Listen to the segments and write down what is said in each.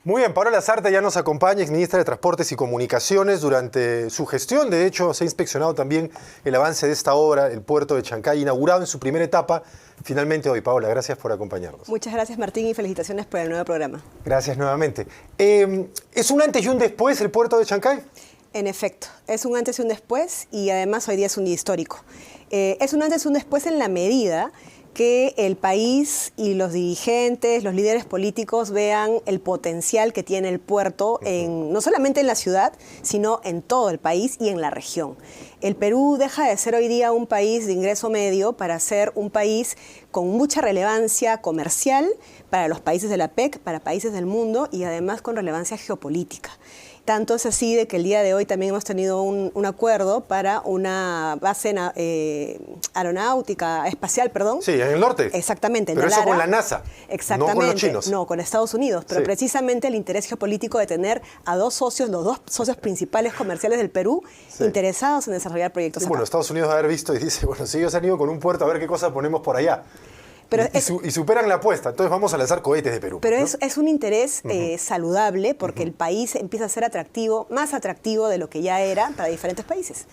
Muy bien, Paola Lasarte ya nos acompaña, exministra de Transportes y Comunicaciones. Durante su gestión, de hecho, se ha inspeccionado también el avance de esta obra, el puerto de Chancay, inaugurado en su primera etapa, finalmente hoy. Paola, gracias por acompañarnos. Muchas gracias, Martín, y felicitaciones por el nuevo programa. Gracias nuevamente. ¿Es un antes y un después el puerto de Chancay? En efecto, es un antes y un después, y además hoy día es un día histórico. Es un antes y un después en la medida que el país y los dirigentes, los líderes políticos vean el potencial que tiene el puerto, no solamente en la ciudad, sino en todo el país y en la región. El Perú deja de ser hoy día un país de ingreso medio para ser un país con mucha relevancia comercial para los países de la PEC, para países del mundo y además con relevancia geopolítica. Tanto es así de que el día de hoy también hemos tenido un acuerdo para una base aeronáutica, espacial, perdón. Sí, en el norte. Exactamente. Pero eso con la NASA, exactamente, no con los chinos. No, con Estados Unidos. Pero precisamente el interés geopolítico de tener a dos socios, los dos socios principales comerciales del Perú, interesados en desarrollar proyectos acá. Bueno, Estados Unidos va a haber visto y dice, bueno, si ellos han ido con un puerto, a ver qué cosa ponemos por allá. Pero y superan la apuesta, entonces vamos a lanzar cohetes de Perú. Pero ¿no? es un interés saludable porque el país empieza a ser atractivo, más atractivo de lo que ya era para diferentes países.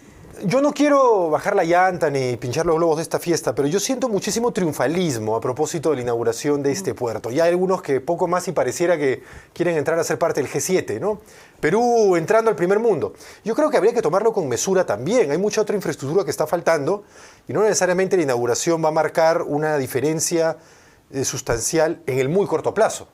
Yo no quiero bajar la llanta ni pinchar los globos de esta fiesta, pero yo siento muchísimo triunfalismo a propósito de la inauguración de este puerto. Ya hay algunos que poco más y pareciera que quieren entrar a ser parte del G7, ¿no? Perú entrando al primer mundo. Yo creo que habría que tomarlo con mesura también. Hay mucha otra infraestructura que está faltando y no necesariamente la inauguración va a marcar una diferencia sustancial en el muy corto plazo.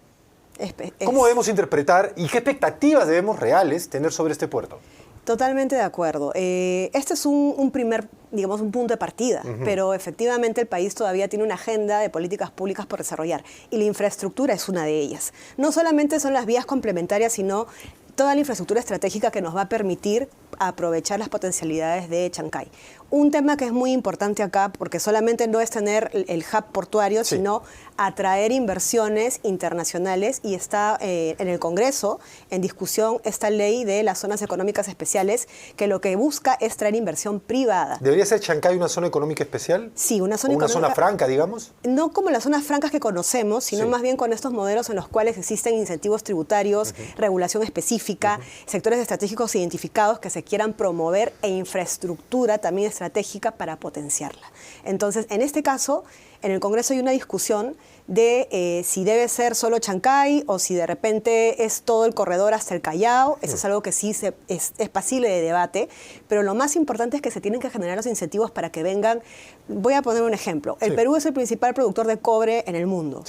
¿Cómo debemos interpretar y qué expectativas debemos reales tener sobre este puerto? Totalmente de acuerdo. Este es un primer, digamos, un punto de partida, pero efectivamente el país todavía tiene una agenda de políticas públicas por desarrollar y la infraestructura es una de ellas. No solamente son las vías complementarias, sino toda la infraestructura estratégica que nos va a permitir aprovechar las potencialidades de Chancay. Un tema que es muy importante acá, porque solamente no es tener el hub portuario, sino atraer inversiones internacionales, y está en el Congreso en discusión esta ley de las zonas económicas especiales, que lo que busca es traer inversión privada. ¿Debería ser Chancay una zona económica especial? Sí, una zona económica. ¿Una zona franca, digamos? No como las zonas francas que conocemos, sino más bien con estos modelos en los cuales existen incentivos tributarios, regulación específica, sectores estratégicos identificados que se quieran promover e infraestructura también estratégica para potenciarla. Entonces, en este caso, en el Congreso hay una discusión de si debe ser solo Chancay o si de repente es todo el corredor hasta el Callao. Eso es algo que sí es pasible de debate, pero lo más importante es que se tienen que generar los incentivos para que vengan. Voy a poner un ejemplo. El Perú es el principal productor de cobre en el mundo.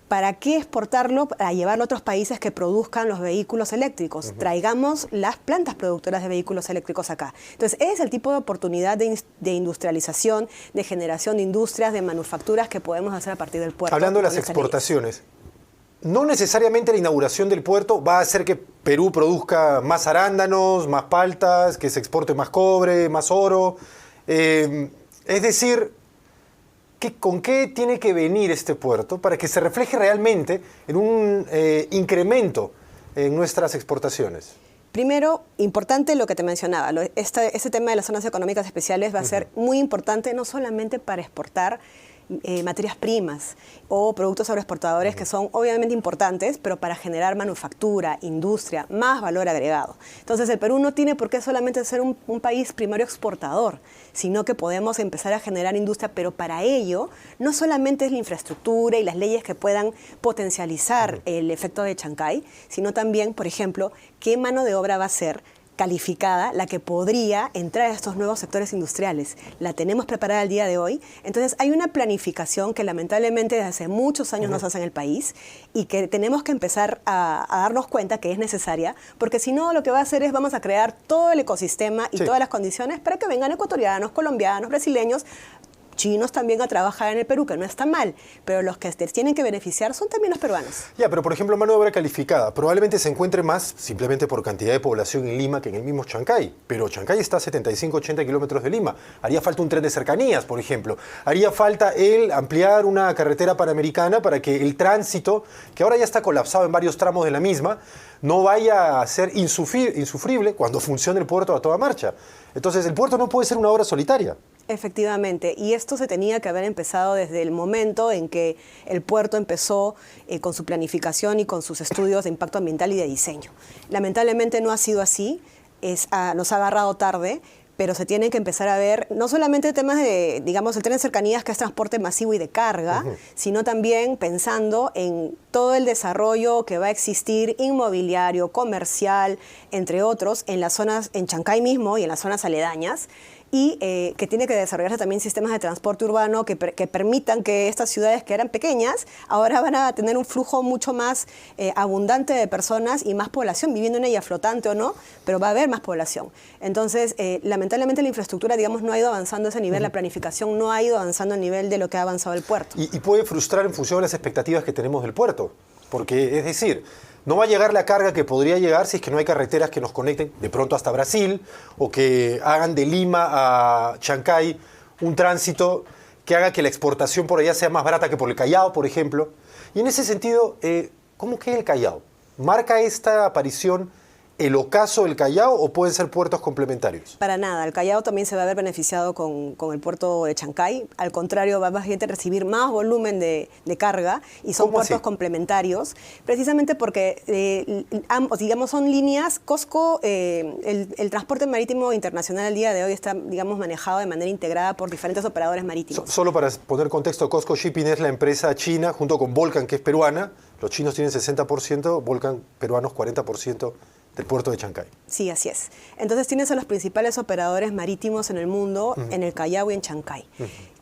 ¿Para qué exportarlo? Para llevarlo a otros países que produzcan los vehículos eléctricos. Traigamos las plantas productoras de vehículos eléctricos acá. Entonces, ese es el tipo de oportunidad de industrialización, de generación de industrias, de manufacturas que podemos hacer a partir del puerto. Hablando de las exportaciones, no necesariamente la inauguración del puerto va a hacer que Perú produzca más arándanos, más paltas, que se exporte más cobre, más oro. Es decir, ¿con qué tiene que venir este puerto para que se refleje realmente en un incremento en nuestras exportaciones? Primero, importante lo que te mencionaba, este tema de las zonas económicas especiales va a ser muy importante no solamente para exportar materias primas o productos agroexportadores que son obviamente importantes, pero para generar manufactura, industria, más valor agregado. Entonces el Perú no tiene por qué solamente ser un país primario exportador, sino que podemos empezar a generar industria, pero para ello no solamente es la infraestructura y las leyes que puedan potencializar el efecto de Chancay, sino también, por ejemplo, qué mano de obra va a ser calificada la que podría entrar a estos nuevos sectores industriales. La tenemos preparada el día de hoy. Entonces hay una planificación que lamentablemente desde hace muchos años no se hace en el país y que tenemos que empezar a darnos cuenta que es necesaria, porque si no lo que va a hacer es vamos a crear todo el ecosistema y todas las condiciones para que vengan ecuatorianos, colombianos, brasileños, chinos también a trabajar en el Perú, que no está mal, pero los que tienen que beneficiar son también los peruanos. Ya, pero por ejemplo, mano de obra calificada, probablemente se encuentre más simplemente por cantidad de población en Lima que en el mismo Chancay, pero Chancay está a 75, 80 kilómetros de Lima. Haría falta un tren de cercanías, por ejemplo. Haría falta el ampliar una carretera panamericana para que el tránsito, que ahora ya está colapsado en varios tramos de la misma, no vaya a ser insufrible cuando funcione el puerto a toda marcha. Entonces, el puerto no puede ser una obra solitaria. Efectivamente, y esto se tenía que haber empezado desde el momento en que el puerto empezó con su planificación y con sus estudios de impacto ambiental y de diseño. Lamentablemente no ha sido así, nos ha agarrado tarde, pero se tienen que empezar a ver no solamente temas de, digamos, el tren de cercanías, que es transporte masivo y de carga, sino también pensando en todo el desarrollo que va a existir inmobiliario, comercial, entre otros, en las zonas, en Chancay mismo y en las zonas aledañas, y que tiene que desarrollarse también sistemas de transporte urbano que permitan que estas ciudades que eran pequeñas ahora van a tener un flujo mucho más abundante de personas y más población, viviendo en ella, flotante o no, pero va a haber más población. Entonces, lamentablemente la infraestructura, digamos, no ha ido avanzando a ese nivel, la planificación no ha ido avanzando a nivel de lo que ha avanzado el puerto. Y puede frustrar en función de las expectativas que tenemos del puerto, porque es decir, no va a llegar la carga que podría llegar si es que no hay carreteras que nos conecten de pronto hasta Brasil o que hagan de Lima a Chancay un tránsito que haga que la exportación por allá sea más barata que por el Callao, por ejemplo. Y en ese sentido, ¿cómo queda el Callao? ¿Marca esta aparición el ocaso del Callao o pueden ser puertos complementarios? Para nada, el Callao también se va a ver beneficiado con el puerto de Chancay. Al contrario, va más gente a recibir más volumen de carga y son puertos complementarios, precisamente porque ambos, digamos, son líneas. COSCO, el transporte marítimo internacional al día de hoy está, digamos, manejado de manera integrada por diferentes operadores marítimos. Solo para poner contexto, COSCO Shipping es la empresa china junto con Volcan, que es peruana. Los chinos tienen 60%, Volcan peruanos 40%. Del puerto de Chancay. Sí, así es. Entonces tienes a los principales operadores marítimos en el mundo, en el Callao y en Chancay.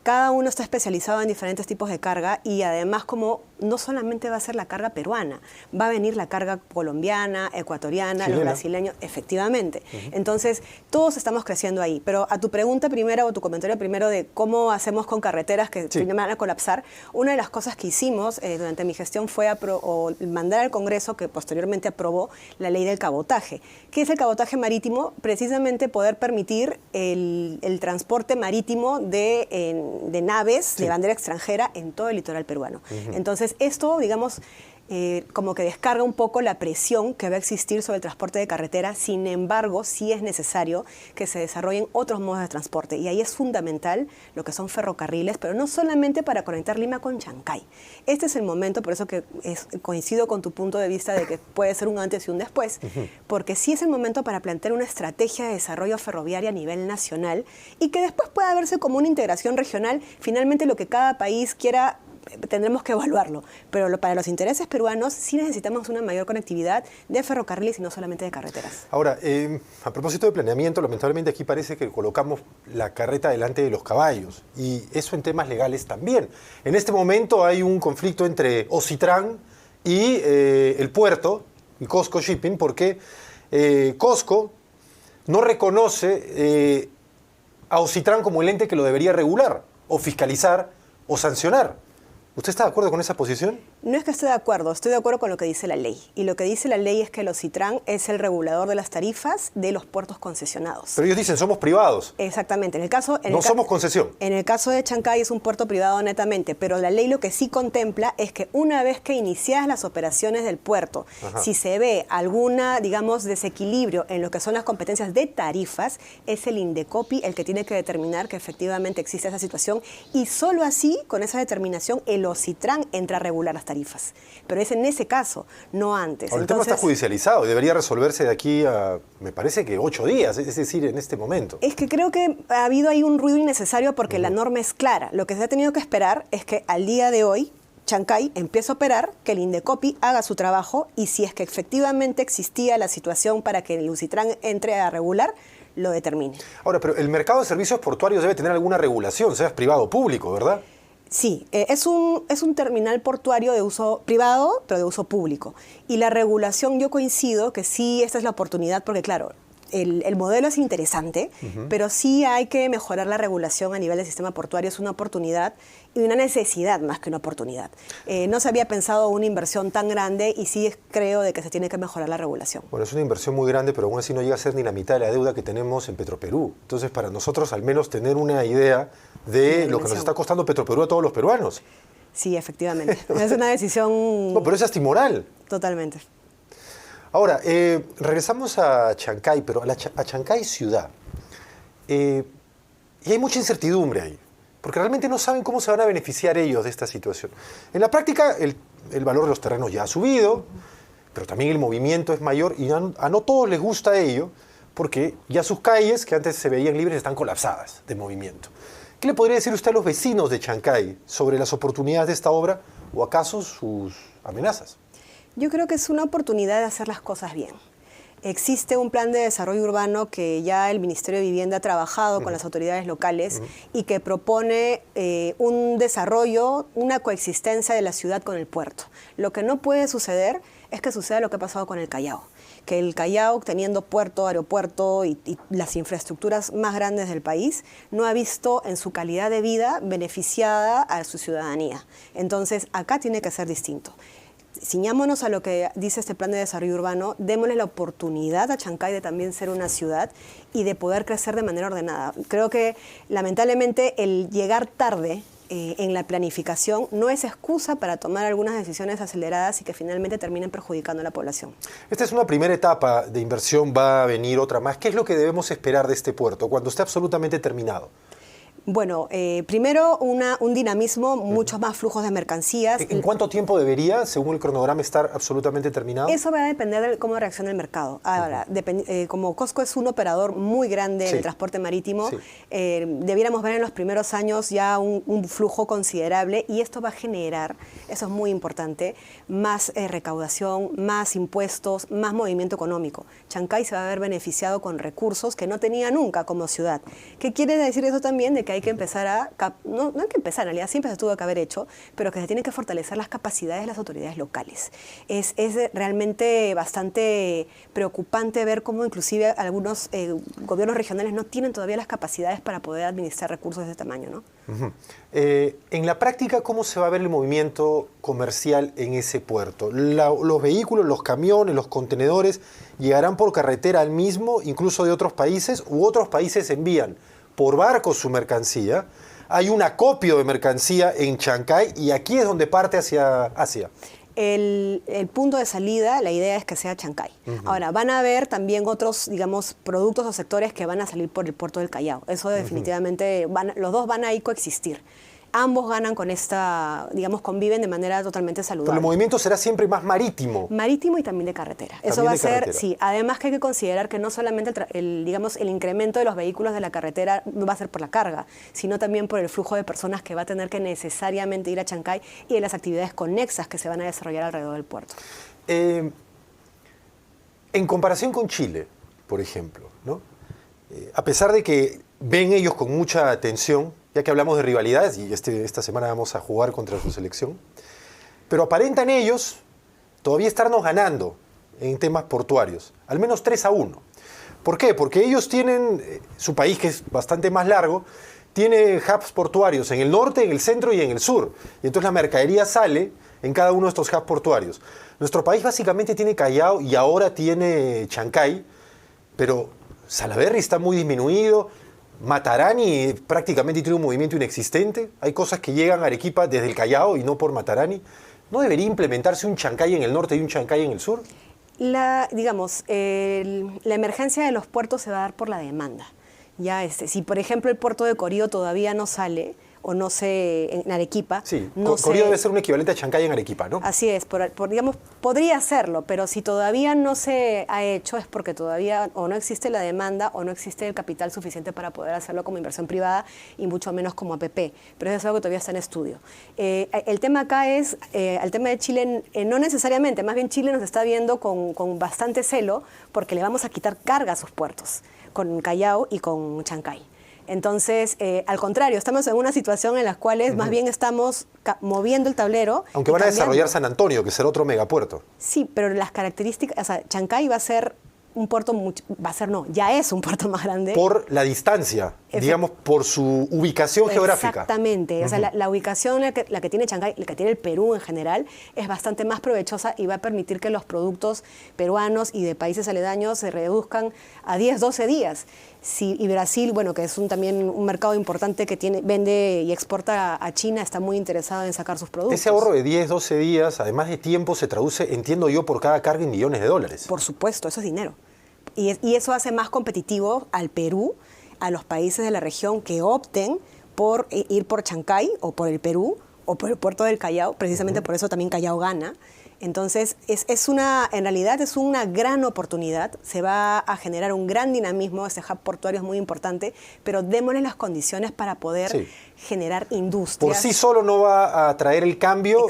Cada uno está especializado en diferentes tipos de carga y además como no solamente va a ser la carga peruana, va a venir la carga colombiana, ecuatoriana, los brasileños, efectivamente. Entonces, todos estamos creciendo ahí. Pero a tu pregunta primera o tu comentario primero de cómo hacemos con carreteras que van a colapsar, una de las cosas que hicimos durante mi gestión fue mandar al Congreso, que posteriormente aprobó, la ley del cabotaje. ¿Qué es el cabotaje marítimo? Precisamente poder permitir el transporte marítimo de naves de bandera extranjera en todo el litoral peruano. Entonces, esto, digamos, como que descarga un poco la presión que va a existir sobre el transporte de carretera. Sin embargo, sí es necesario que se desarrollen otros modos de transporte. Y ahí es fundamental lo que son ferrocarriles, pero no solamente para conectar Lima con Chancay. Este es el momento, por eso que coincido con tu punto de vista de que puede ser un antes y un después, porque sí es el momento para plantear una estrategia de desarrollo ferroviario a nivel nacional y que después pueda verse como una integración regional. Finalmente, lo que cada país quiera tendremos que evaluarlo, pero para los intereses peruanos sí necesitamos una mayor conectividad de ferrocarriles y no solamente de carreteras. Ahora, a propósito de planeamiento, lamentablemente aquí parece que colocamos la carreta delante de los caballos y eso en temas legales también. En este momento hay un conflicto entre Ocitran y el puerto, y COSCO Shipping, porque COSCO no reconoce a Ocitran como el ente que lo debería regular o fiscalizar o sancionar. ¿Usted está de acuerdo con esa posición? No es que esté de acuerdo, estoy de acuerdo con lo que dice la ley. Y lo que dice la ley es que el Ocitran es el regulador de las tarifas de los puertos concesionados. Pero ellos dicen, somos privados. Exactamente. No somos concesión. En el caso de Chancay es un puerto privado netamente, pero la ley lo que sí contempla es que una vez que iniciadas las operaciones del puerto, si se ve alguna, digamos, desequilibrio en lo que son las competencias de tarifas, es el INDECOPI el que tiene que determinar que efectivamente existe esa situación y solo así, con esa determinación, el Ocitran entra a regular las tarifas. Pero es en ese caso, no antes. Ahora, el tema está judicializado y debería resolverse de aquí a, me parece que 8 días, es decir, en este momento. Es que creo que ha habido ahí un ruido innecesario porque la norma es clara. Lo que se ha tenido que esperar es que al día de hoy Chancay empiece a operar, que el INDECOPI haga su trabajo y si es que efectivamente existía la situación para que el Ocitran entre a regular, lo determine. Ahora, pero el mercado de servicios portuarios debe tener alguna regulación, sea privado o público, ¿verdad? Sí, es un terminal portuario de uso privado, pero de uso público. Y la regulación, yo coincido que sí, esta es la oportunidad, porque claro, el modelo es interesante, pero sí hay que mejorar la regulación a nivel del sistema portuario. Es una oportunidad y una necesidad más que una oportunidad. No se había pensado una inversión tan grande y sí creo de que se tiene que mejorar la regulación. Bueno, es una inversión muy grande, pero aún así no llega a ser ni la mitad de la deuda que tenemos en Petroperú. Entonces, para nosotros al menos tener una idea de lo que nos está costando Petroperú a todos los peruanos. Sí, efectivamente. Es una decisión... No, pero es hasta inmoral. Totalmente. Ahora, regresamos a Chancay, pero a Chancay ciudad. Y hay mucha incertidumbre ahí, porque realmente no saben cómo se van a beneficiar ellos de esta situación. En la práctica, el valor de los terrenos ya ha subido, pero también el movimiento es mayor y a no todos les gusta ello, porque ya sus calles, que antes se veían libres, están colapsadas de movimiento. ¿Qué le podría decir usted a los vecinos de Chancay sobre las oportunidades de esta obra o acaso sus amenazas? Yo creo que es una oportunidad de hacer las cosas bien. Existe un plan de desarrollo urbano que ya el Ministerio de Vivienda ha trabajado con las autoridades locales y que propone un desarrollo, una coexistencia de la ciudad con el puerto. Lo que no puede suceder es que suceda lo que ha pasado con el Callao. Que el Callao, teniendo puerto, aeropuerto y las infraestructuras más grandes del país, no ha visto en su calidad de vida beneficiada a su ciudadanía. Entonces, acá tiene que ser distinto. Ciñámonos a lo que dice este plan de desarrollo urbano, démosle la oportunidad a Chancay de también ser una ciudad y de poder crecer de manera ordenada. Creo que, lamentablemente, el llegar tarde en la planificación no es excusa para tomar algunas decisiones aceleradas y que finalmente terminen perjudicando a la población. Esta es una primera etapa de inversión, va a venir otra más. ¿Qué es lo que debemos esperar de este puerto cuando esté absolutamente terminado? Bueno, primero un dinamismo, muchos más flujos de mercancías. ¿En cuánto tiempo debería, según el cronograma, estar absolutamente terminado? Eso va a depender de cómo reaccione el mercado. Ahora, como Cosco es un operador muy grande en el transporte marítimo, debiéramos ver en los primeros años ya un flujo considerable y esto va a generar, eso es muy importante, más recaudación, más impuestos, más movimiento económico. Chancay se va a ver beneficiado con recursos que no tenía nunca como ciudad. ¿Qué quiere decir eso también? De que hay que empezar no hay que empezar, en realidad siempre se tuvo que haber hecho, pero que se tienen que fortalecer las capacidades de las autoridades locales. Es realmente bastante preocupante ver cómo inclusive algunos gobiernos regionales no tienen todavía las capacidades para poder administrar recursos de ese tamaño, ¿no? En la práctica, ¿cómo se va a ver el movimiento comercial en ese puerto? ¿Los vehículos, los camiones, los contenedores llegarán por carretera al mismo, incluso de otros países, u otros países envían por barco su mercancía? Hay un acopio de mercancía en Chancay y aquí es donde parte hacia Asia. El punto de salida, la idea es que sea Chancay. Ahora, van a haber también otros, digamos, productos o sectores que van a salir por el puerto del Callao. Eso definitivamente, los dos van a ir coexistir. Ambos ganan con esta, digamos, conviven de manera totalmente saludable. Pero el movimiento será siempre más marítimo. Marítimo y también de carretera. Eso va a ser, sí. Además que hay que considerar que no solamente digamos, el incremento de los vehículos de la carretera va a ser por la carga, sino también por el flujo de personas que va a tener que necesariamente ir a Chancay y de las actividades conexas que se van a desarrollar alrededor del puerto. En comparación con Chile, por ejemplo, ¿no? A pesar de que ven ellos con mucha atención, ya que hablamos de rivalidades, y esta semana vamos a jugar contra su selección, pero aparentan ellos todavía estarnos ganando en temas portuarios, al menos 3-1. ¿Por qué? Porque ellos tienen, su país que es bastante más largo, tiene hubs portuarios en el norte, en el centro y en el sur, y entonces la mercadería sale en cada uno de estos hubs portuarios. Nuestro país básicamente tiene Callao y ahora tiene Chancay, pero Salaberry está muy disminuido. Matarani prácticamente tiene un movimiento inexistente. Hay cosas que llegan a Arequipa desde el Callao y no por Matarani. ¿No debería implementarse un Chancay en el norte y un Chancay en el sur? La emergencia de los puertos se va a dar por la demanda. Ya si por ejemplo el puerto de Corío todavía no sale, o no sé, en Arequipa. Sí, no Corío debe ser un equivalente a Chancay en Arequipa, ¿no? Así es, digamos, podría hacerlo, pero si todavía no se ha hecho es porque todavía o no existe la demanda o no existe el capital suficiente para poder hacerlo como inversión privada y mucho menos como APP, pero eso es algo que todavía está en estudio. El tema acá es, el tema de Chile, no necesariamente, más bien Chile nos está viendo con bastante celo porque le vamos a quitar carga a sus puertos, con Callao y con Chancay. Entonces, al contrario, estamos en una situación en la cual más bien estamos moviendo el tablero. Aunque van a desarrollar San Antonio, que será otro megapuerto. Sí, pero las características, o sea, Chancay va a ser un puerto, ya es un puerto más grande. Por la distancia, digamos, por su ubicación geográfica. Exactamente, o sea, la ubicación, la que tiene Chancay, la que tiene el Perú en general, es bastante más provechosa y va a permitir que los productos peruanos y de países aledaños se reduzcan a 10, 12 días. Y Brasil, bueno, que es también un mercado importante que vende y exporta a China, está muy interesado en sacar sus productos. Ese ahorro de 10, 12 días, además de tiempo, se traduce, entiendo yo, por cada carga en millones de dólares. Por supuesto, eso es dinero. Y eso hace más competitivo al Perú a los países de la región que opten por ir por Chancay o por el Perú o por el puerto del Callao, precisamente por eso también Callao gana. Entonces, en realidad es una gran oportunidad, se va a generar un gran dinamismo, ese hub portuario es muy importante, pero démosle las condiciones para poder generar industrias. Por sí solo no va a traer el cambio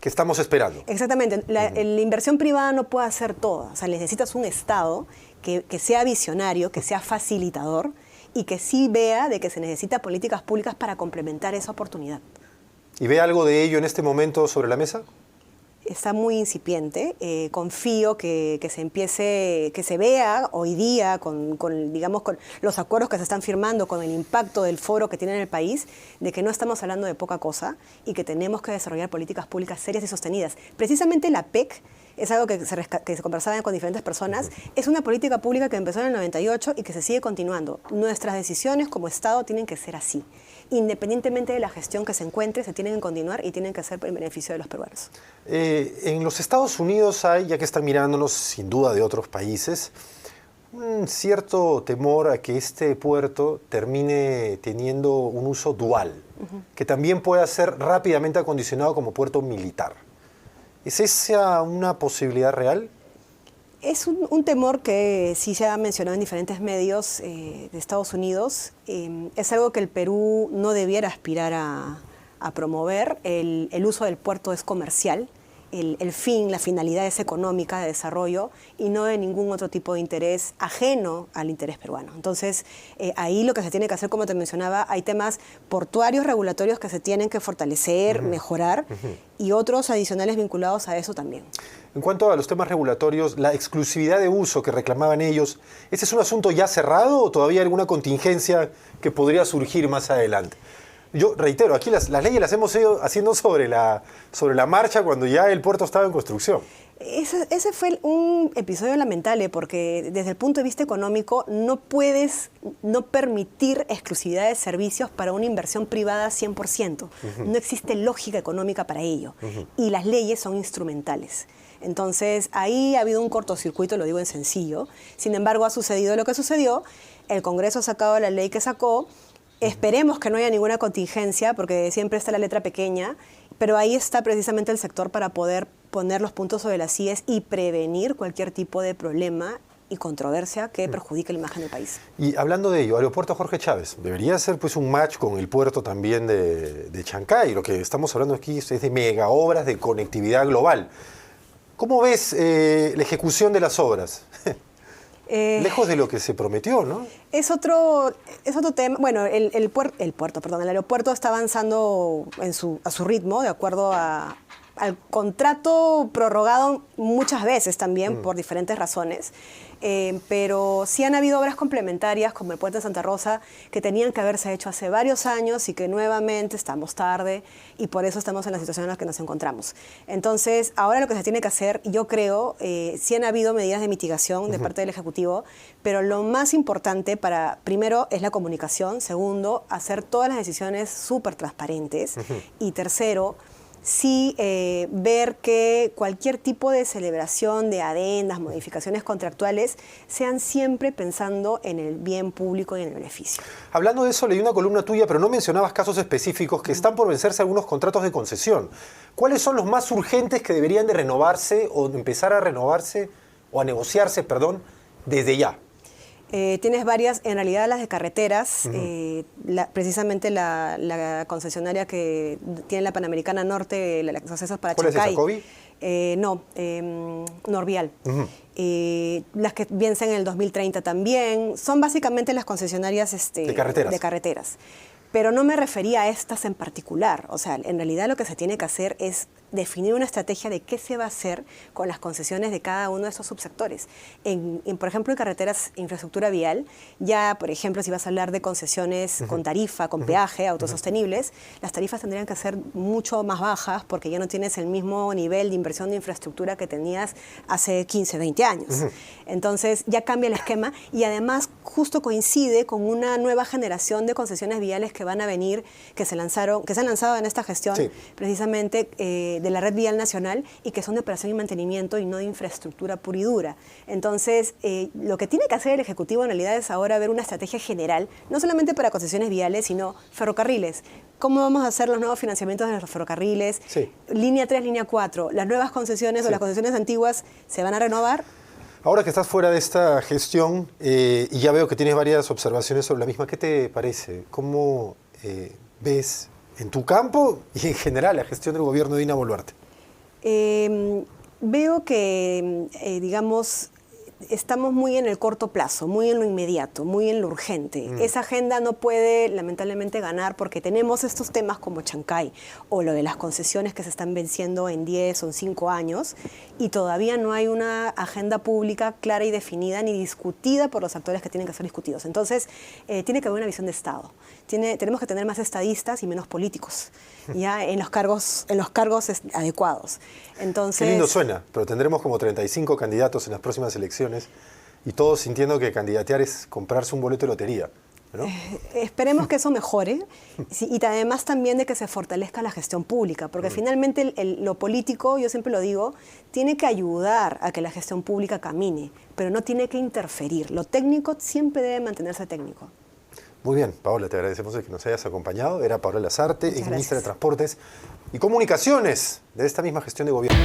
que estamos esperando. Exactamente, la inversión privada no puede hacer todo, o sea, necesitas un Estado que sea visionario, que sea facilitador y que sí vea de que se necesitan políticas públicas para complementar esa oportunidad. ¿Y ve algo de ello en este momento sobre la mesa? Está muy incipiente. Confío que se vea hoy día con los acuerdos que se están firmando, con el impacto del foro que tiene en el país, de que no estamos hablando de poca cosa y que tenemos que desarrollar políticas públicas serias y sostenidas. Precisamente la PEC es algo que se conversaba con diferentes personas. Es una política pública que empezó en el 98 y que se sigue continuando. Nuestras decisiones como Estado tienen que ser así. Independientemente de la gestión que se encuentre, se tienen que continuar y tienen que ser en beneficio de los peruanos. En los Estados Unidos hay, ya que están mirándonos sin duda de otros países, un cierto temor a que este puerto termine teniendo un uso dual, que también pueda ser rápidamente acondicionado como puerto militar. ¿Es esa una posibilidad real? Es un temor que sí se ha mencionado en diferentes medios de Estados Unidos. Es algo que el Perú no debiera aspirar a promover. El uso del puerto es comercial. La finalidad es económica, de desarrollo, y no de ningún otro tipo de interés ajeno al interés peruano. Entonces, ahí lo que se tiene que hacer, como te mencionaba, hay temas portuarios regulatorios que se tienen que fortalecer, mejorar, y otros adicionales vinculados a eso también. En cuanto a los temas regulatorios, la exclusividad de uso que reclamaban ellos, ¿ese es un asunto ya cerrado o todavía hay alguna contingencia que podría surgir más adelante? Yo reitero, aquí las leyes las hemos ido haciendo sobre la marcha cuando ya el puerto estaba en construcción. Ese fue un episodio lamentable porque desde el punto de vista económico no puedes no permitir exclusividad de servicios para una inversión privada 100%. No existe lógica económica para ello y las leyes son instrumentales. Entonces ahí ha habido un cortocircuito, lo digo en sencillo. Sin embargo, ha sucedido lo que sucedió, el Congreso ha sacado la ley que sacó. Esperemos que no haya ninguna contingencia, porque siempre está la letra pequeña, pero ahí está precisamente el sector para poder poner los puntos sobre las IES y prevenir cualquier tipo de problema y controversia que perjudique la imagen del país. Y hablando de ello, Aeropuerto Jorge Chávez, debería ser pues un match con el puerto también de Chancay. Lo que estamos hablando aquí es de mega obras de conectividad global. ¿Cómo ves la ejecución de las obras? Lejos de lo que se prometió, ¿no? Es otro tema. Bueno, el aeropuerto está avanzando a su ritmo, de acuerdo al contrato prorrogado muchas veces también por diferentes razones. Pero sí han habido obras complementarias como el puente de Santa Rosa que tenían que haberse hecho hace varios años y que nuevamente estamos tarde y por eso estamos en la situación en la que nos encontramos. Entonces, ahora lo que se tiene que hacer, yo creo, sí han habido medidas de mitigación de parte del Ejecutivo, pero lo más importante primero es la comunicación, segundo, hacer todas las decisiones súper transparentes y tercero, sí ver que cualquier tipo de celebración de adendas, modificaciones contractuales, sean siempre pensando en el bien público y en el beneficio. Hablando de eso, leí una columna tuya, pero no mencionabas casos específicos que están por vencerse algunos contratos de concesión. ¿Cuáles son los más urgentes que deberían de renovarse o empezar a renovarse o a negociarse, desde ya? Tienes varias, en realidad las de carreteras, precisamente la concesionaria que tiene la Panamericana Norte, los accesos para Chancay. ¿Cuál es esa, no, Norvial. Las que vencen en el 2030 también, son básicamente las concesionarias de carreteras. Pero no me refería a estas en particular. O sea, en realidad lo que se tiene que hacer es definir una estrategia de qué se va a hacer con las concesiones de cada uno de estos subsectores. Por ejemplo, en carreteras, infraestructura vial, ya, por ejemplo, si vas a hablar de concesiones con tarifa, con peaje, autosostenibles, las tarifas tendrían que ser mucho más bajas porque ya no tienes el mismo nivel de inversión de infraestructura que tenías hace 15, 20 años. Entonces, ya cambia el esquema y además justo coincide con una nueva generación de concesiones viales que van a venir, que se han lanzado en esta gestión, precisamente de la red vial nacional y que son de operación y mantenimiento y no de infraestructura pura y dura. Entonces, lo que tiene que hacer el Ejecutivo en realidad es ahora ver una estrategia general, no solamente para concesiones viales, sino ferrocarriles. ¿Cómo vamos a hacer los nuevos financiamientos de los ferrocarriles? Sí. Línea 3, línea 4, las nuevas concesiones o las concesiones antiguas se van a renovar. Ahora que estás fuera de esta gestión y ya veo que tienes varias observaciones sobre la misma, ¿qué te parece? ¿Cómo ves en tu campo y en general la gestión del gobierno de Dina Boluarte? Veo que, digamos, estamos muy en el corto plazo, muy en lo inmediato, muy en lo urgente. Esa agenda no puede, lamentablemente, ganar porque tenemos estos temas como Chancay o lo de las concesiones que se están venciendo en 10 o en 5 años y todavía no hay una agenda pública clara y definida ni discutida por los actores que tienen que ser discutidos. Entonces, tiene que haber una visión de Estado. Tenemos que tener más estadistas y menos políticos ya en los cargos adecuados. Entonces, qué lindo suena, pero tendremos como 35 candidatos en las próximas elecciones y todos sintiendo que candidatear es comprarse un boleto de lotería, ¿no? Esperemos que eso mejore y además también de que se fortalezca la gestión pública, porque finalmente lo político, yo siempre lo digo, tiene que ayudar a que la gestión pública camine, pero no tiene que interferir. Lo técnico siempre debe mantenerse técnico. Muy bien, Paola, te agradecemos de que nos hayas acompañado. Era Paola Lasarte, ex ministra de gracias. Transportes y Comunicaciones de esta misma gestión de gobierno.